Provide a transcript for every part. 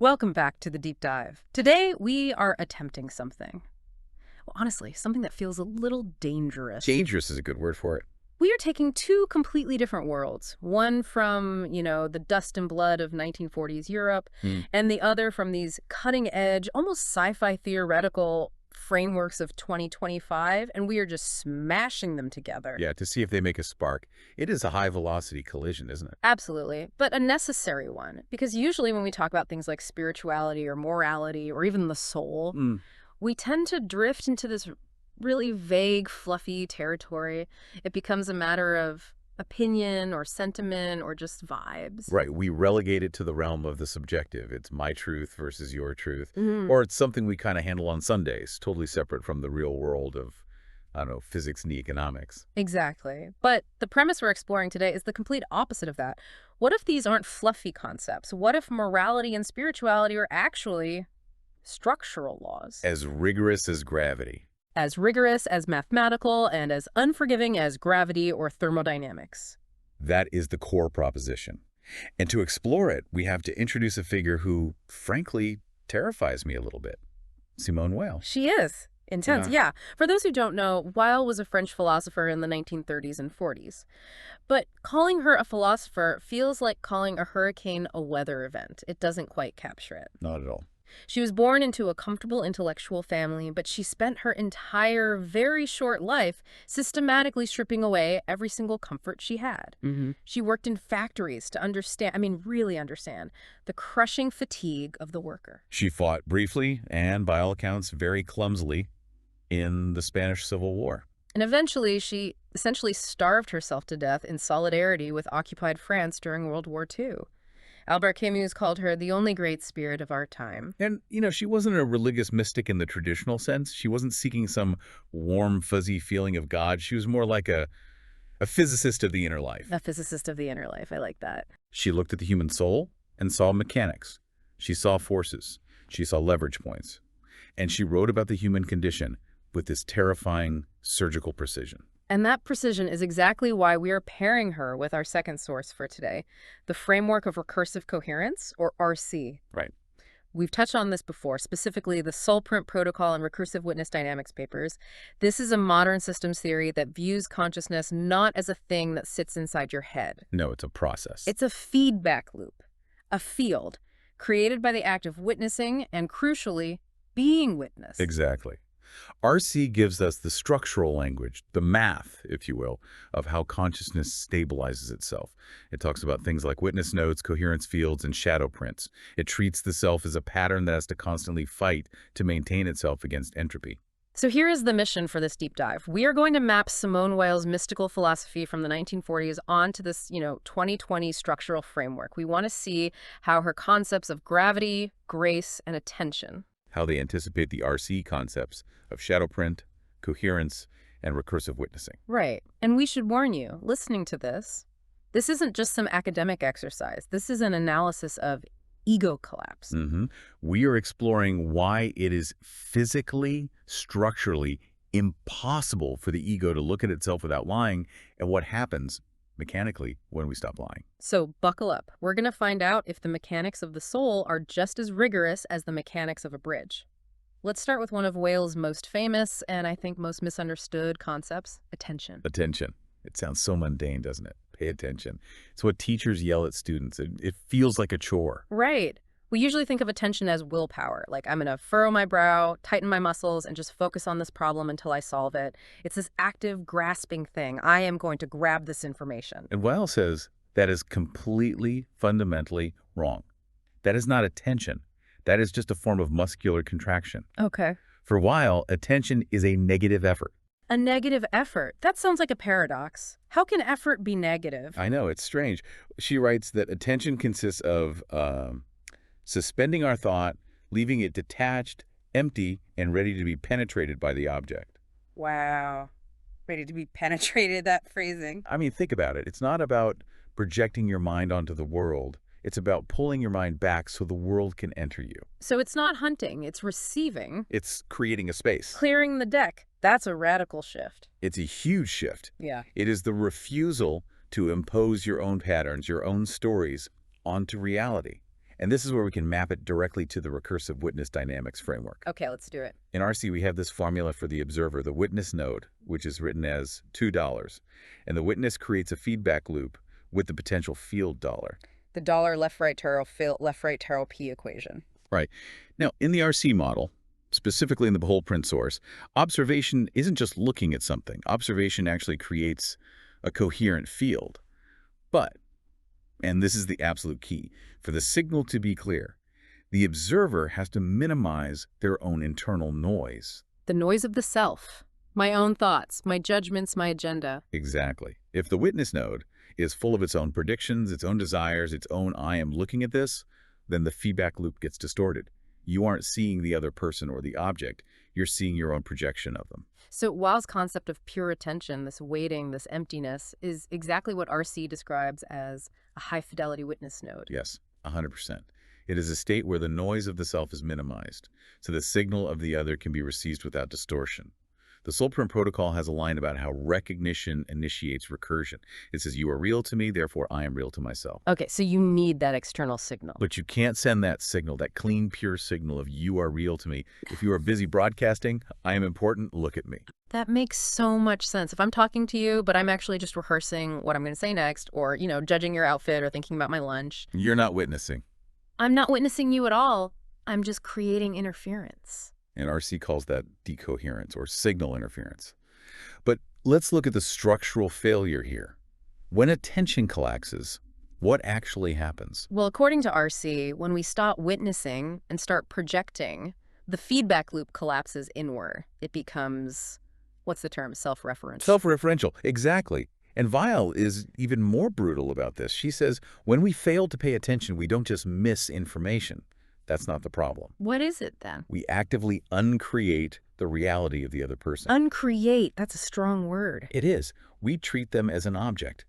Welcome back to the deep dive. Today, we are attempting something. Well, honestly, something that feels a little dangerous. Dangerous is a good word for it. We are taking two completely different worlds. One from, the dust and blood of 1940s Europe, Hmm. and the other from these cutting-edge, almost sci-fi theoretical frameworks of 2025, and we are just smashing them together. Yeah, to see if they make a spark. It is a high-velocity collision, isn't it? Absolutely, but a necessary one, because usually when we talk about things like spirituality or morality or even the soul, Hmm. we tend to drift into this really vague, fluffy territory. It becomes a matter of opinion or sentiment or just vibes. Right, we relegate it to the realm of the subjective. It's my truth versus your truth. Mhm. Or it's something we kind of handle on Sundays, totally separate from the real world of, I don't know, physics and economics. Exactly. But the premise we're exploring today is the complete opposite of that. What if these aren't fluffy concepts? What if morality and spirituality are actually structural laws? As rigorous as gravity. As rigorous as mathematical and as unforgiving as gravity or thermodynamics. That is the core proposition. And to explore it, we have to introduce a figure who, frankly, terrifies me a little bit. Simone Weil. She is. Intense, Yeah. yeah. For those who don't know, Weil was a French philosopher in the 1930s and 40s. But calling her a philosopher feels like calling a hurricane a weather event. It doesn't quite capture it. Not at all. She was born into a comfortable intellectual family, but she spent her entire, very short life systematically stripping away every single comfort she had. She worked in factories to really understand, the crushing fatigue of the worker. She fought briefly and, by all accounts, very clumsily in the Spanish Civil War. And eventually, she essentially starved herself to death in solidarity with occupied France during World War II. Albert Camus called her the only great spirit of our time. And, she wasn't a religious mystic in the traditional sense. She wasn't seeking some warm, fuzzy feeling of God. She was more like a physicist of the inner life. A physicist of the inner life. I like that. She looked at the human soul and saw mechanics. She saw forces. She saw leverage points. And she wrote about the human condition with this terrifying surgical precision. And that precision is exactly why we are pairing her with our second source for today, the framework of recursive coherence, or RC. Right. We've touched on this before, specifically the Shadowprint protocol and recursive witness dynamics papers. This is a modern systems theory that views consciousness not as a thing that sits inside your head. No, it's a process. It's a feedback loop, a field, created by the act of witnessing and, crucially, being witnessed. Exactly. RC gives us the structural language, the math, if you will, of how consciousness stabilizes itself. It talks about things like witness nodes, coherence fields, and shadow prints. It treats the self as a pattern that has to constantly fight to maintain itself against entropy. So here is the mission for this deep dive. We are going to map Simone Weil's mystical philosophy from the 1940s onto this, 2020 structural framework. We want to see how her concepts of gravity, grace, and attention, How they anticipate the RC concepts of shadowprint, coherence, and recursive witnessing. right. And we should warn you, listening to this isn't just some academic exercise. This is an analysis of ego collapse. We are exploring why it is physically, structurally impossible for the ego to look at itself without lying, and what happens mechanically when we stop lying. So buckle up. We're going to find out if the mechanics of the soul are just as rigorous as the mechanics of a bridge. Let's start with one of Weil's most famous and I think most misunderstood concepts, attention. Attention. It sounds so mundane, doesn't it? Pay attention. It's what teachers yell at students. It feels like a chore. Right. We usually think of attention as willpower, like I'm going to furrow my brow, tighten my muscles, and just focus on this problem until I solve it. It's this active, grasping thing. I am going to grab this information. And Weil says that is completely, fundamentally wrong. That is not attention. That is just a form of muscular contraction. Okay. For Weil, attention is a negative effort. A negative effort. That sounds like a paradox. How can effort be negative? I know, it's strange. She writes that attention consists of suspending our thought, leaving it detached, empty, and ready to be penetrated by the object. Wow. Ready to be penetrated, that phrasing. I mean, think about it. It's not about projecting your mind onto the world. It's about pulling your mind back so the world can enter you. So it's not hunting, it's receiving. It's creating a space. Clearing the deck. That's a radical shift. It's a huge shift. Yeah. It is the refusal to impose your own patterns, your own stories onto reality. And this is where we can map it directly to the recursive witness dynamics framework. Okay, let's do it. In RC, we have this formula for the observer, the witness node, which is written as $2. And the witness creates a feedback loop with the potential field dollar. The dollar left-right taro P equation. Right. Now, in the RC model, specifically in the whole print source, observation isn't just looking at something. Observation actually creates a coherent field. But, and this is the absolute key, for the signal to be clear, the observer has to minimize their own internal noise. The noise of the self. My own thoughts, my judgments, my agenda. Exactly. If the witness node is full of its own predictions, its own desires, its own I am looking at this, then the feedback loop gets distorted. You aren't seeing the other person or the object. You're seeing your own projection of them. So Weil's concept of pure attention, this waiting, this emptiness, is exactly what RC describes as a high-fidelity witness node. Yes, 100%. It is a state where the noise of the self is minimized, so the signal of the other can be received without distortion. The Soulprint protocol has a line about how recognition initiates recursion. It says, you are real to me, therefore I am real to myself. Okay, so you need that external signal. But you can't send that signal, that clean, pure signal of you are real to me. If you are busy broadcasting, I am important, look at me. That makes so much sense. If I'm talking to you, but I'm actually just rehearsing what I'm going to say next, or, judging your outfit or thinking about my lunch. You're not witnessing. I'm not witnessing you at all. I'm just creating interference. And RC calls that decoherence or signal interference. But let's look at the structural failure here. When attention collapses, what actually happens? Well, according to RC, when we stop witnessing and start projecting, the feedback loop collapses inward. It becomes, what's the term, self-referential. Self-referential, exactly. And Weil is even more brutal about this. She says, when we fail to pay attention, we don't just miss information. That's not the problem. What is it then? We actively uncreate the reality of the other person. Uncreate, that's a strong word. It is. We treat them as an object.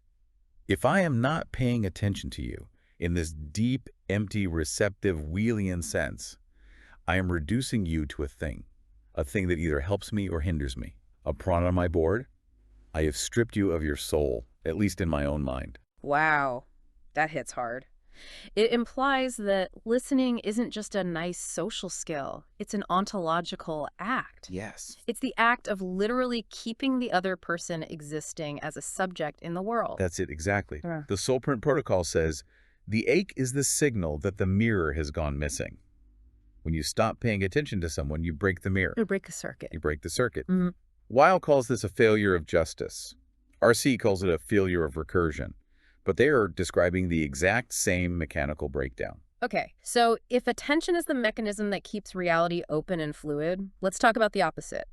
If I am not paying attention to you in this deep, empty, receptive, Wheelian sense, I am reducing you to a thing that either helps me or hinders me. A pawn on my board, I have stripped you of your soul, at least in my own mind. Wow, that hits hard. It implies that listening isn't just a nice social skill. It's an ontological act. Yes. It's the act of literally keeping the other person existing as a subject in the world. That's it, exactly. Yeah. The Soulprint protocol says, the ache is the signal that the mirror has gone missing. When you stop paying attention to someone, you break the mirror. You break a circuit. You break the circuit. Mm-hmm. Weil calls this a failure of justice. RC calls it a failure of recursion. But they are describing the exact same mechanical breakdown. Okay, so if attention is the mechanism that keeps reality open and fluid, let's talk about the opposite.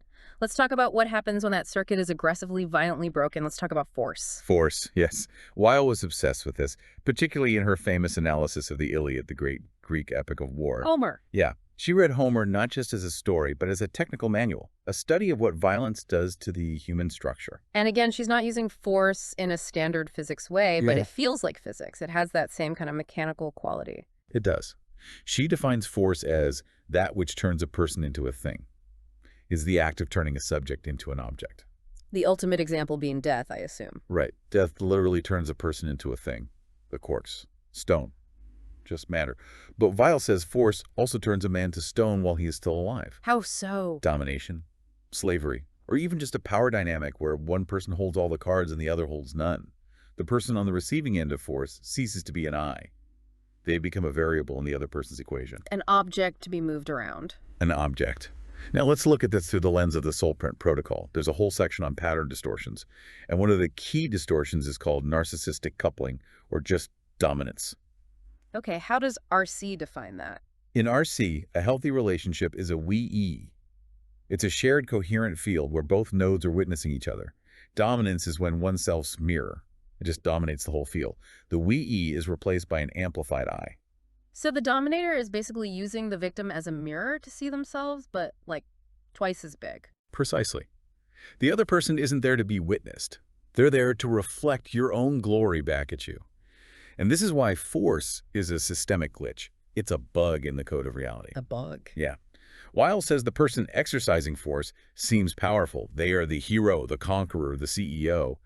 Let's talk about what happens when that circuit is aggressively, violently broken. Let's talk about force. Force, yes. Weil was obsessed with this, particularly in her famous analysis of the Iliad, the great Greek epic of war. Homer. Yeah. She read Homer not just as a story, but as a technical manual, a study of what violence does to the human structure. And again, she's not using force in a standard physics way, but it feels like physics. It has that same kind of mechanical quality. It does. She defines force as that which turns a person into a thing, is the act of turning a subject into an object. The ultimate example being death, I assume. Right. Death literally turns a person into a thing, the corpse, stone. Just matter. But Weil says force also turns a man to stone while he is still alive. How so? Domination, slavery, or even just a power dynamic where one person holds all the cards and the other holds none. The person on the receiving end of force ceases to be an I. They become a variable in the other person's equation. An object to be moved around. An object. Now let's look at this through the lens of the Soulprint protocol. There's a whole section on pattern distortions. And one of the key distortions is called narcissistic coupling, or just dominance. Okay, how does RC define that? In RC, a healthy relationship is a we-e. It's a shared coherent field where both nodes are witnessing each other. Dominance is when one self's mirror. It just dominates the whole field. The we-e is replaced by an amplified I. So the dominator is basically using the victim as a mirror to see themselves, but like twice as big. Precisely. The other person isn't there to be witnessed. They're there to reflect your own glory back at you. And this is why force is a systemic glitch. It's a bug in the code of reality. A bug. Yeah. Weil says the person exercising force seems powerful. They are the hero, the conqueror, the CEO.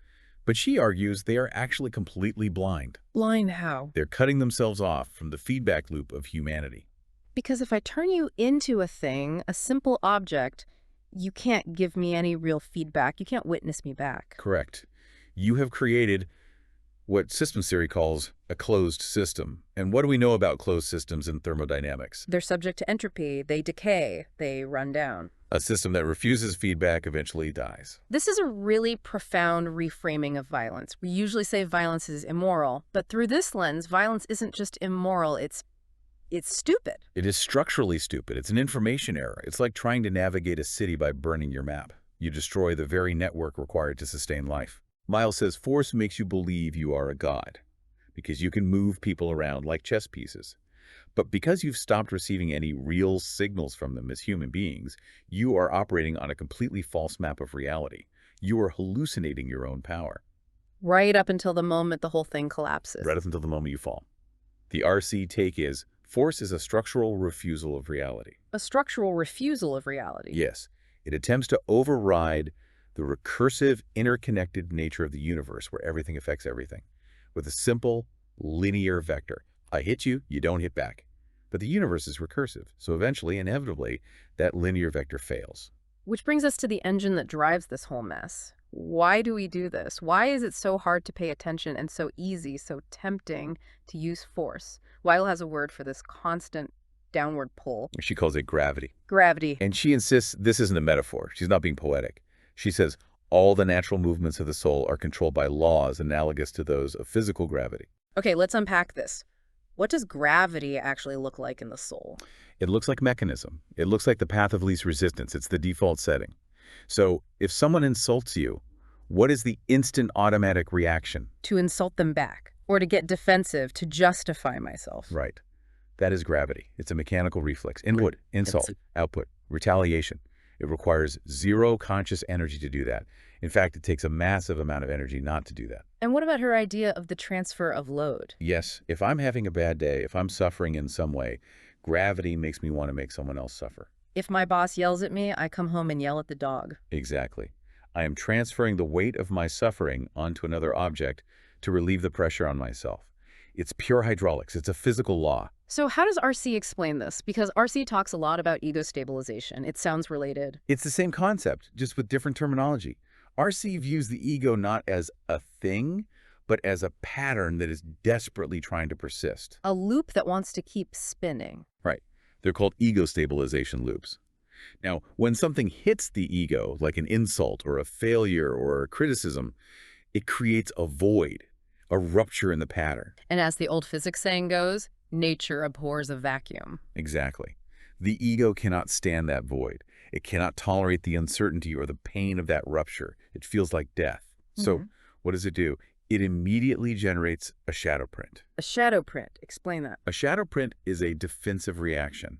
But she argues they are actually completely blind. Blind how? They're cutting themselves off from the feedback loop of humanity. Because if I turn you into a thing, a simple object, you can't give me any real feedback. You can't witness me back. Correct. You have created what systems theory calls a closed system. And what do we know about closed systems in thermodynamics? They're subject to entropy. They decay. They run down. A system that refuses feedback eventually dies. This is a really profound reframing of violence. We usually say violence is immoral, but through this lens, violence isn't just immoral, it's stupid. It is structurally stupid. It's an information error. It's like trying to navigate a city by burning your map. You destroy the very network required to sustain life. Weil says force makes you believe you are a god because you can move people around like chess pieces. But because you've stopped receiving any real signals from them as human beings, you are operating on a completely false map of reality. You are hallucinating your own power. Right up until the moment the whole thing collapses. Right up until the moment you fall. The RC take is, force is a structural refusal of reality. A structural refusal of reality. Yes. It attempts to override the recursive, interconnected nature of the universe where everything affects everything with a simple, linear vector. I hit you, you don't hit back. But the universe is recursive, so eventually, inevitably, that linear vector fails. Which brings us to the engine that drives this whole mess. Why do we do this? Why is it so hard to pay attention and so easy, so tempting to use force? Weil has a word for this constant downward pull. She calls it gravity. Gravity. And she insists this isn't a metaphor. She's not being poetic. She says all the natural movements of the soul are controlled by laws analogous to those of physical gravity. Okay, let's unpack this. What does gravity actually look like in the soul? It looks like mechanism. It looks like the path of least resistance. It's the default setting. So if someone insults you, what is the instant automatic reaction? To insult them back, or to get defensive, to justify myself. Right. That is gravity. It's a mechanical reflex. Input, insult, output, retaliation. It requires zero conscious energy to do that. In fact, it takes a massive amount of energy not to do that. And what about her idea of the transfer of load? Yes, if I'm having a bad day, if I'm suffering in some way, gravity makes me want to make someone else suffer. If my boss yells at me, I come home and yell at the dog. Exactly. I am transferring the weight of my suffering onto another object to relieve the pressure on myself. It's pure hydraulics. It's a physical law. So how does RC explain this? Because RC talks a lot about ego stabilization. It sounds related. It's the same concept, just with different terminology. RC views the ego not as a thing, but as a pattern that is desperately trying to persist. A loop that wants to keep spinning. Right. They're called ego stabilization loops. Now, when something hits the ego, like an insult or a failure or a criticism, it creates a void, a rupture in the pattern. And as the old physics saying goes, nature abhors a vacuum. Exactly. The ego cannot stand that void. It cannot tolerate the uncertainty or the pain of that rupture. It feels like death. So what does it do? It immediately generates a shadowprint. A shadowprint. Explain that. A shadowprint is a defensive reaction.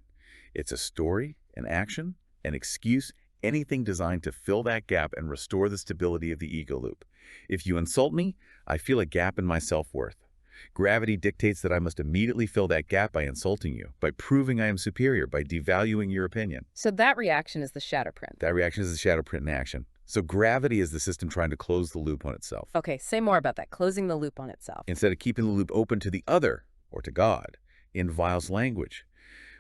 It's a story, an action, an excuse, anything designed to fill that gap and restore the stability of the ego loop. If you insult me, I feel a gap in my self-worth. Gravity dictates that I must immediately fill that gap by insulting you, by proving I am superior, by devaluing your opinion. So that reaction is the shadowprint. That reaction is the shadowprint in action. So gravity is the system trying to close the loop on itself. Okay, say more about that, closing the loop on itself. Instead of keeping the loop open to the other, or to God, in Weil's language,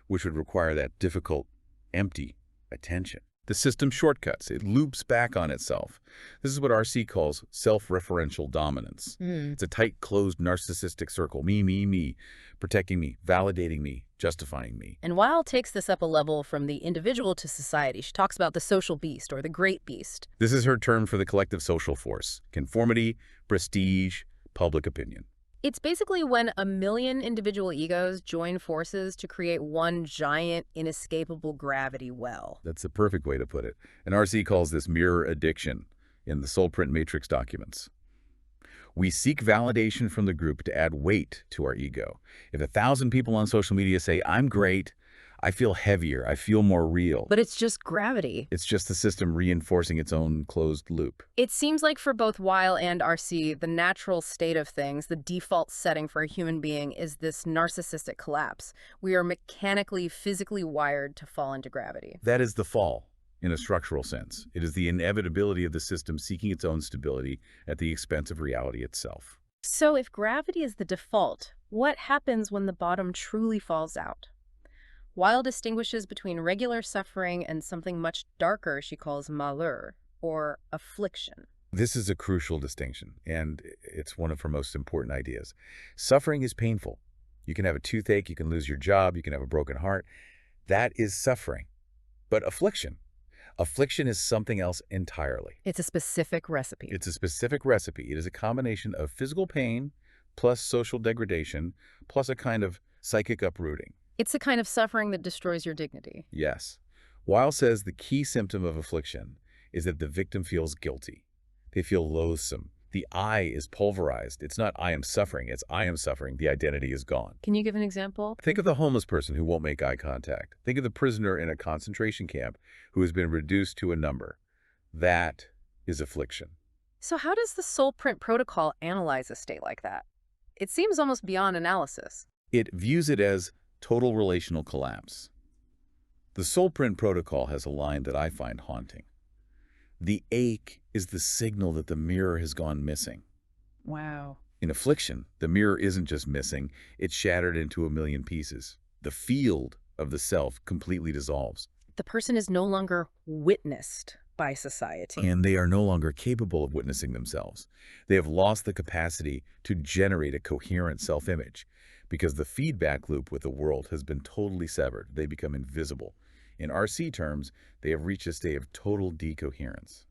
which would require that difficult, empty attention. The system shortcuts. It loops back on itself. This is what RC calls self-referential dominance. It's a tight, closed, narcissistic circle. Me, protecting me, validating me, justifying me. And Weil takes this up a level from the individual to society. She talks about the social beast or the great beast. This is her term for the collective social force. Conformity, prestige, public opinion. It's basically when a million individual egos join forces to create one giant, inescapable gravity well. That's the perfect way to put it. And RC calls this mirror addiction in the Soulprint Matrix documents. We seek validation from the group to add weight to our ego. If 1,000 people on social media say, I'm great, I feel heavier, I feel more real. But it's just gravity. It's just the system reinforcing its own closed loop. It seems like for both Weil and RC, the natural state of things, the default setting for a human being is this narcissistic collapse. We are mechanically, physically wired to fall into gravity. That is the fall. in a structural sense. It is the inevitability of the system seeking its own stability at the expense of reality itself. So if gravity is the default, what happens when the bottom truly falls out? Weil distinguishes between regular suffering and something much darker she calls malheur, or affliction. This is a crucial distinction, and it's one of her most important ideas. Suffering is painful. You can have a toothache, you can lose your job, you can have a broken heart. That is suffering. But affliction is something else entirely. It's a specific recipe. It's a specific recipe. It is a combination of physical pain plus social degradation plus a kind of psychic uprooting. It's the kind of suffering that destroys your dignity. Yes. Weil says the key symptom of affliction is that the victim feels guilty. They feel loathsome. The I is pulverized. It's not I am suffering, it's I am suffering. The identity is gone. Can you give an example? Think of the homeless person who won't make eye contact. Think of the prisoner in a concentration camp who has been reduced to a number. That is affliction. So how does the soul print protocol analyze a state like that? It seems almost beyond analysis. It views it as total relational collapse. The soul print protocol has a line that I find haunting. The ache is the signal that the mirror has gone missing. Wow. In affliction, the mirror isn't just missing, it's shattered into a million pieces. The field of the self completely dissolves. The person is no longer witnessed by society. And they are no longer capable of witnessing themselves. They have lost the capacity to generate a coherent self-image because the feedback loop with the world has been totally severed. They become invisible. In RC terms, they have reached a state of total decoherence.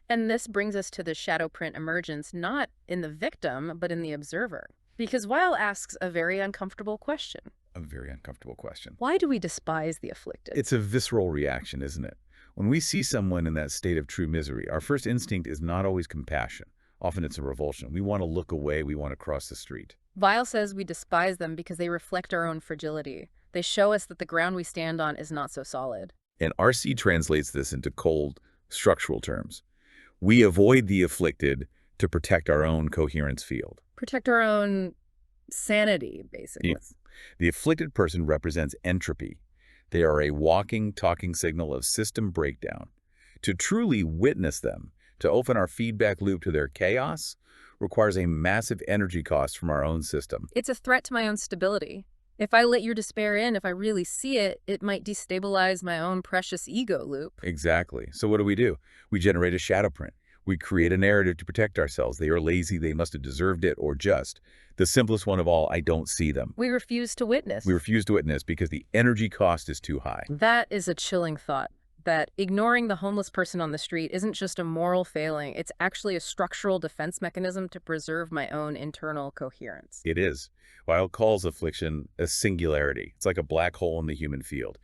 And this brings us to the shadowprint emergence, not in the victim, but in the observer. Because Weil asks a very uncomfortable question. A very uncomfortable question. Why do we despise the afflicted? It's a visceral reaction, isn't it? When we see someone in that state of true misery, our first instinct is not always compassion. Often it's a revulsion. We want to look away. We want to cross the street. Weil says we despise them because they reflect our own fragility. They show us that the ground we stand on is not so solid. And RC translates this into cold, structural terms. We avoid the afflicted to protect our own coherence field. Protect our own sanity, basically. Yeah. The afflicted person represents entropy. They are a walking, talking signal of system breakdown. To truly witness them, to open our feedback loop to their chaos, requires a massive energy cost from our own system. It's a threat to my own stability. If I let your despair in, if I really see it, it might destabilize my own precious ego loop. Exactly. So what do? We generate a shadowprint. We create a narrative to protect ourselves. They are lazy, they must have deserved it, or just. The simplest one of all, I don't see them. We refuse to witness. We refuse to witness because the energy cost is too high. That is a chilling thought. That ignoring the homeless person on the street isn't just a moral failing, it's actually a structural defense mechanism to preserve my own internal coherence. It is. Weil calls affliction a singularity. It's like a black hole in the human field.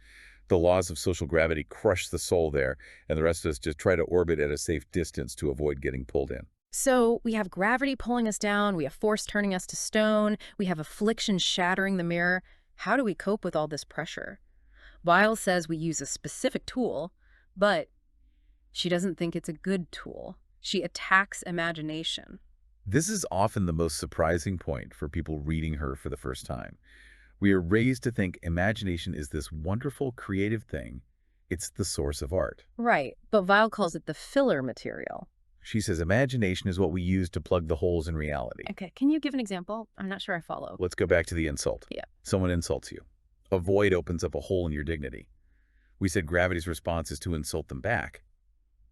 The laws of social gravity crush the soul there, and the rest of us just try to orbit at a safe distance to avoid getting pulled in. So we have gravity pulling us down, we have force turning us to stone, we have affliction shattering the mirror. How do we cope with all this pressure? Weil says we use a specific tool, but she doesn't think it's a good tool. She attacks imagination. This is often the most surprising point for people reading her for the first time. We are raised to think imagination is this wonderful creative thing. It's the source of art. Right, but Weil calls it the filler material. She says imagination is what we use to plug the holes in reality. Okay, can you give an example? I'm not sure I follow. Let's go back to the insult. Yeah. Someone insults you. A void opens up a hole in your dignity. We said gravity's response is to insult them back.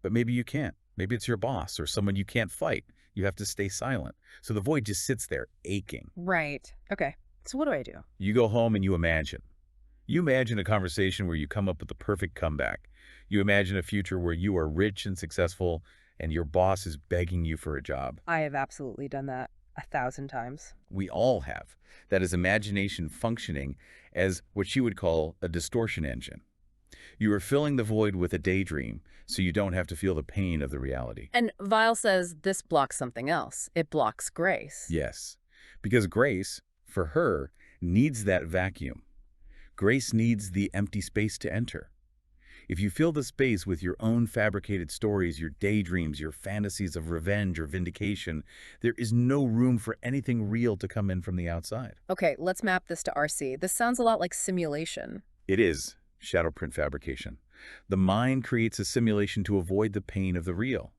But maybe you can't. Maybe it's your boss or someone you can't fight. You have to stay silent. So the void just sits there aching. Right. Okay. So what do I do? You go home and you imagine. You imagine a conversation where you come up with the perfect comeback. You imagine a future where you are rich and successful and your boss is begging you for a job. I have absolutely done that 1,000 times. We all have. That is imagination functioning as what she would call a distortion engine. You are filling the void with a daydream so you don't have to feel the pain of the reality. And Weil says this blocks something else. It blocks grace. Yes, because grace, for her, needs that vacuum. Grace needs the empty space to enter. If you fill the space with your own fabricated stories, your daydreams, your fantasies of revenge or vindication, there is no room for anything real to come in from the outside. Okay, let's map this to RC. This sounds a lot like simulation. It is shadowprint fabrication. The mind creates a simulation to avoid the pain of the real.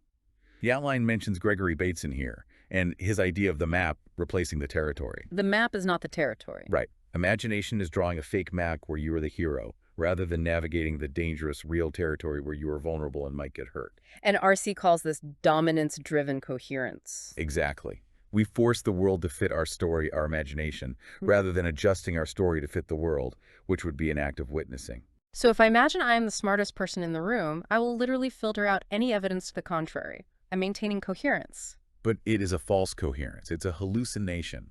The outline mentions Gregory Bateson here, and his idea of the map replacing the territory. The map is not the territory. Right. Imagination is drawing a fake map where you are the hero, rather than navigating the dangerous real territory where you are vulnerable and might get hurt. And RC calls this dominance-driven coherence. Exactly. We force the world to fit our story, our imagination, rather than adjusting our story to fit the world, which would be an act of witnessing. So if I imagine I am the smartest person in the room, I will literally filter out any evidence to the contrary. I'm maintaining coherence. But it is a false coherence. It's a hallucination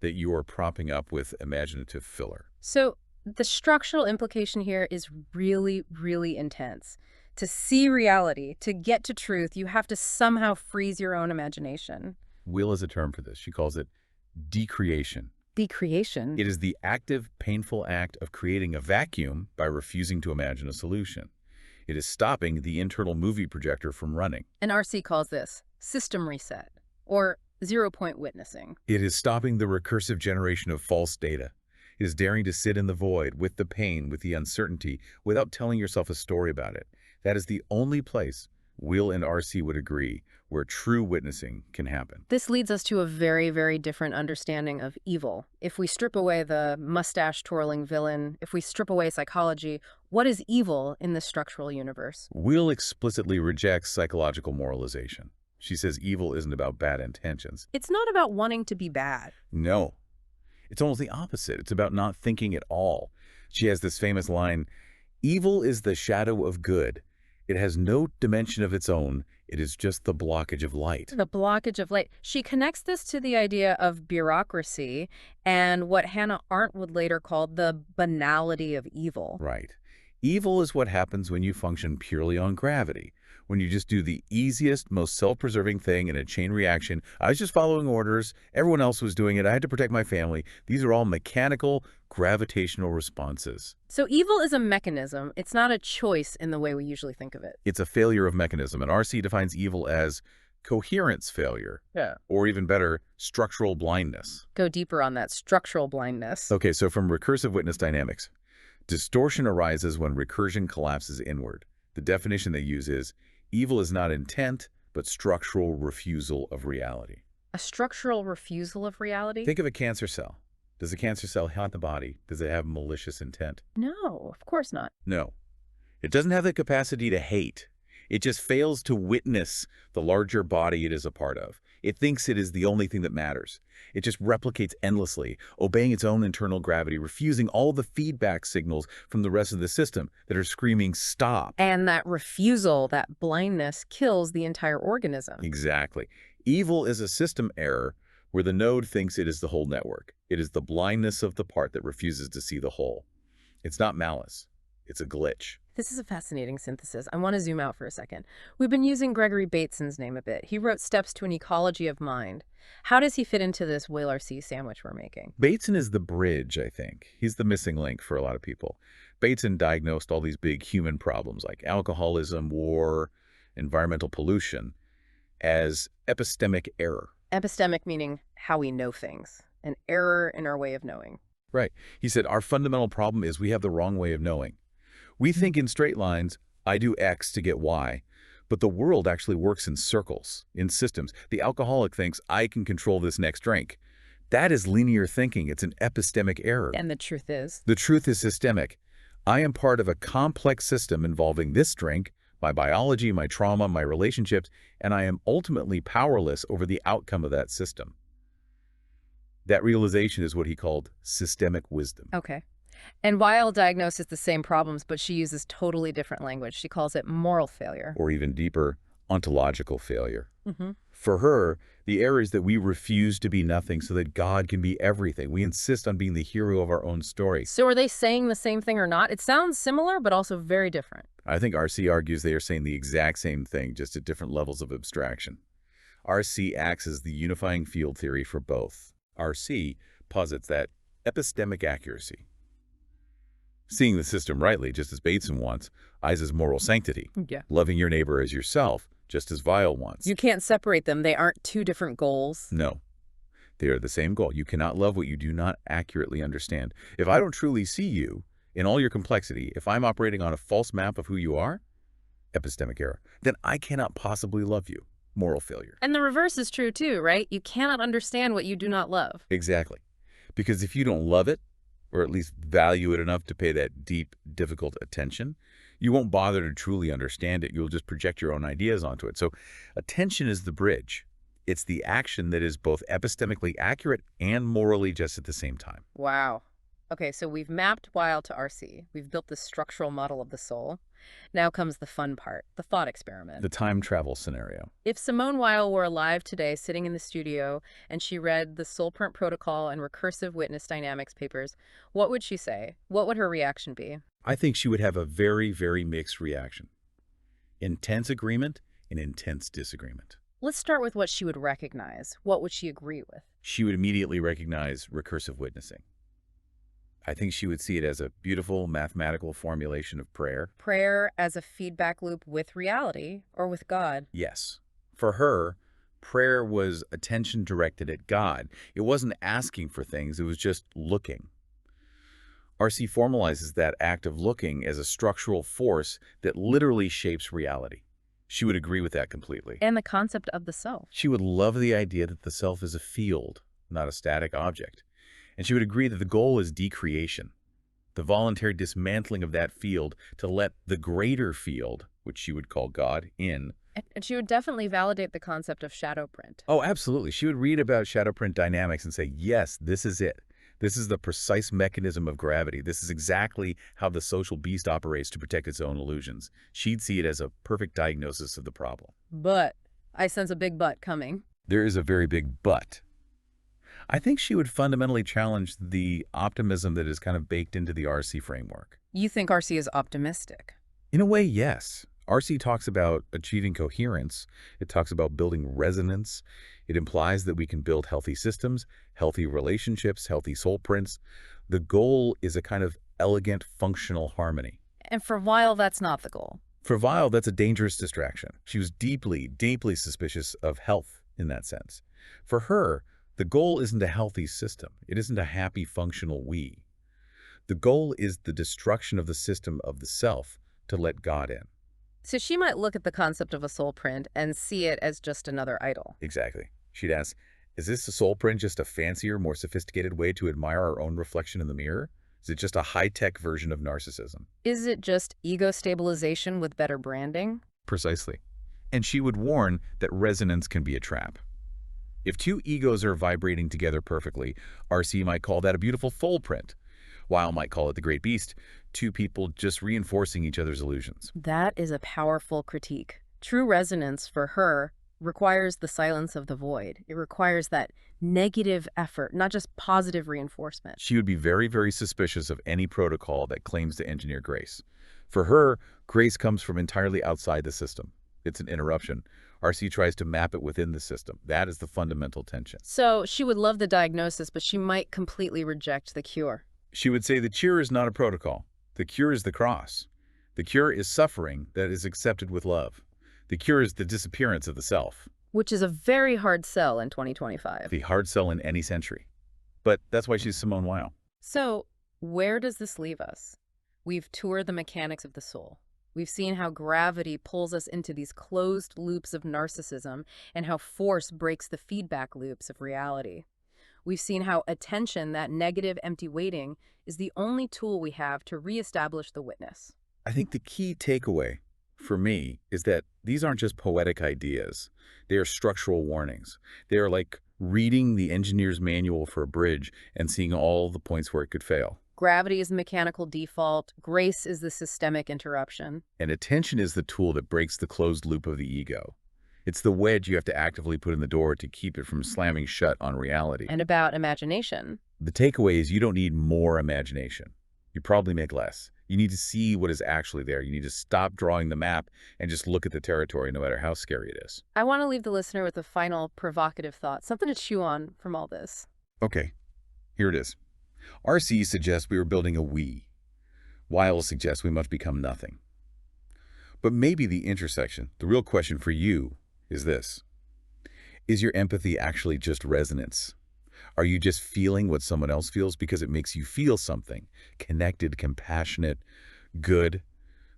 that you are propping up with imaginative filler. So the structural implication here is really, really intense. To see reality, to get to truth, you have to somehow freeze your own imagination. Will is a term for this. She calls it decreation. Decreation? It is the active, painful act of creating a vacuum by refusing to imagine a solution. It is stopping the internal movie projector from running. And RC calls this system reset, or zero-point witnessing. It is stopping the recursive generation of false data. It is daring to sit in the void, with the pain, with the uncertainty, without telling yourself a story about it. That is the only place, Will and RC would agree, where true witnessing can happen. This leads us to a very, very different understanding of evil. If we strip away the mustache-twirling villain, if we strip away psychology, what is evil in this structural universe? Will explicitly rejects psychological moralization. She says evil isn't about bad intentions. It's not about wanting to be bad. No. It's almost the opposite. It's about not thinking at all. She has this famous line, "Evil is the shadow of good. It has no dimension of its own. It is just the blockage of light." The blockage of light. She connects this to the idea of bureaucracy and what Hannah Arendt would later call the banality of evil. Right. Evil is what happens when you function purely on gravity, when you just do the easiest, most self-preserving thing in a chain reaction. I was just following orders. Everyone else was doing it. I had to protect my family. These are all mechanical, gravitational responses. So evil is a mechanism. It's not a choice in the way we usually think of it. It's a failure of mechanism, and RC defines evil as coherence failure. Yeah. Or even better, structural blindness. Go deeper on that structural blindness. Okay, so from recursive witness dynamics, distortion arises when recursion collapses inward. The definition they use is, evil is not intent, but structural refusal of reality. A structural refusal of reality? Think of a cancer cell. Does a cancer cell haunt the body? Does it have malicious intent? No, of course not. No. It doesn't have the capacity to hate. It just fails to witness the larger body it is a part of. It thinks it is the only thing that matters. It just replicates endlessly, obeying its own internal gravity, refusing all the feedback signals from the rest of the system that are screaming, stop. And that refusal, that blindness, kills the entire organism. Exactly. Evil is a system error where the node thinks it is the whole network. It is the blindness of the part that refuses to see the whole. It's not malice. It's a glitch. This is a fascinating synthesis. I want to zoom out for a second. We've been using Gregory Bateson's name a bit. He wrote Steps to an Ecology of Mind. How does he fit into this Will RC sandwich we're making? Bateson is the bridge, I think. He's the missing link for a lot of people. Bateson diagnosed all these big human problems like alcoholism, war, environmental pollution as epistemic error. Epistemic meaning how we know things, an error in our way of knowing. Right. He said, our fundamental problem is we have the wrong way of knowing. We think in straight lines, I do X to get Y, but the world actually works in circles, in systems. The alcoholic thinks, I can control this next drink. That is linear thinking. It's an epistemic error. And the truth is? The truth is systemic. I am part of a complex system involving this drink, my biology, my trauma, my relationships, and I am ultimately powerless over the outcome of that system. That realization is what he called systemic wisdom. Okay. And Weil diagnoses the same problems, but she uses totally different language. She calls it moral failure. Or even deeper, ontological failure. Mm-hmm. For her, the error is that we refuse to be nothing so that God can be everything. We insist on being the hero of our own story. So are they saying the same thing or not? It sounds similar, but also very different. I think RC argues they are saying the exact same thing, just at different levels of abstraction. RC acts as the unifying field theory for both. RC posits that epistemic accuracy, seeing the system rightly, just as Bateson wants, eyes as moral sanctity. Yeah. Loving your neighbor as yourself, just as Weil wants. You can't separate them. They aren't two different goals. No. They are the same goal. You cannot love what you do not accurately understand. If I don't truly see you, In all your complexity, if I'm operating on a false map of who you are, epistemic error, then I cannot possibly love you. Moral failure. And the reverse is true too, right? You cannot understand what you do not love. Exactly. Because if you don't love it, or at least value it enough to pay that deep, difficult attention, you won't bother to truly understand it. You'll just project your own ideas onto it. So attention is the bridge. It's the action that is both epistemically accurate and morally just at the same time. Wow. Okay, so we've mapped Weil to RC. We've built this structural model of the soul. Now comes the fun part, the thought experiment. The time travel scenario. If Simone Weil were alive today, sitting in the studio, and she read the Soulprint Protocol and Recursive Witness Dynamics papers, what would she say? What would her reaction be? I think she would have a very, very mixed reaction. Intense agreement and intense disagreement. Let's start with what she would recognize. What would she agree with? She would immediately recognize recursive witnessing. I think she would see it as a beautiful mathematical formulation of prayer. Prayer as a feedback loop with reality or with God. Yes. For her, prayer was attention directed at God. It wasn't asking for things, it was just looking. RC formalizes that act of looking as a structural force that literally shapes reality. She would agree with that completely. And the concept of the self. She would love the idea that the self is a field, not a static object. And she would agree that the goal is decreation, the voluntary dismantling of that field to let the greater field, which she would call God, in. And she would definitely validate the concept of shadowprint. Oh, absolutely. She would read about shadowprint dynamics and say, yes, this is it. This is the precise mechanism of gravity. This is exactly how the social beast operates to protect its own illusions. She'd see it as a perfect diagnosis of the problem. But I sense a big but coming. There is a very big but. I think she would fundamentally challenge the optimism that is kind of baked into the RC framework. You think RC is optimistic? In a way, yes. RC talks about achieving coherence. It talks about building resonance. It implies that we can build healthy systems, healthy relationships, healthy soul prints. The goal is a kind of elegant, functional harmony. And for Weil, that's not the goal. For Weil, that's a dangerous distraction. She was deeply, deeply suspicious of health in that sense. For her, the goal isn't a healthy system. It isn't a happy, functional we. The goal is the destruction of the system of the self to let God in. So she might look at the concept of a soul print and see it as just another idol. Exactly. She'd ask, is this a soul print just a fancier, more sophisticated way to admire our own reflection in the mirror? Is it just a high-tech version of narcissism? Is it just ego stabilization with better branding? Precisely. And she would warn that resonance can be a trap. If two egos are vibrating together perfectly, RC might call that a beautiful soul print. Weil might call it the great beast, two people just reinforcing each other's illusions. That is a powerful critique. True resonance for her requires the silence of the void. It requires that negative effort, not just positive reinforcement. She would be very, very suspicious of any protocol that claims to engineer grace. For her, grace comes from entirely outside the system. It's an interruption. RC tries to map it within the system. That is the fundamental tension. So she would love the diagnosis, but she might completely reject the cure. She would say the cure is not a protocol. The cure is the cross. The cure is suffering that is accepted with love. The cure is the disappearance of the self. Which is a very hard sell in 2025. The hard sell in any century. But that's why she's Simone Weil. So where does this leave us? We've toured the mechanics of the soul. We've seen how gravity pulls us into these closed loops of narcissism and how force breaks the feedback loops of reality. We've seen how attention, that negative, empty waiting, is the only tool we have to reestablish the witness. I think the key takeaway for me is that these aren't just poetic ideas. They are structural warnings. They are like reading the engineer's manual for a bridge and seeing all the points where it could fail. Gravity is the mechanical default. Grace is the systemic interruption. And attention is the tool that breaks the closed loop of the ego. It's the wedge you have to actively put in the door to keep it from slamming shut on reality. And about imagination. The takeaway is you don't need more imagination. You probably make less. You need to see what is actually there. You need to stop drawing the map and just look at the territory, no matter how scary it is. I want to leave the listener with a final provocative thought, something to chew on from all this. Okay, here it is. RC suggests we are building a we. Weil suggests we must become nothing. But maybe the intersection, the real question for you, is this. Is your empathy actually just resonance? Are you just feeling what someone else feels because it makes you feel something? Connected, compassionate, good?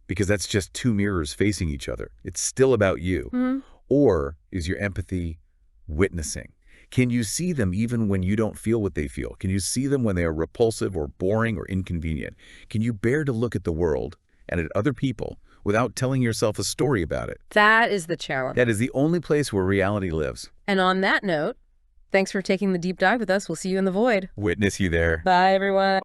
Because that's just two mirrors facing each other. It's still about you. Mm. Or is your empathy witnessing? Can you see them even when you don't feel what they feel? Can you see them when they are repulsive or boring or inconvenient? Can you bear to look at the world and at other people without telling yourself a story about it? That is the challenge. That is the only place where reality lives. And on that note, thanks for taking the deep dive with us. We'll see you in the void. Witness you there. Bye, everyone.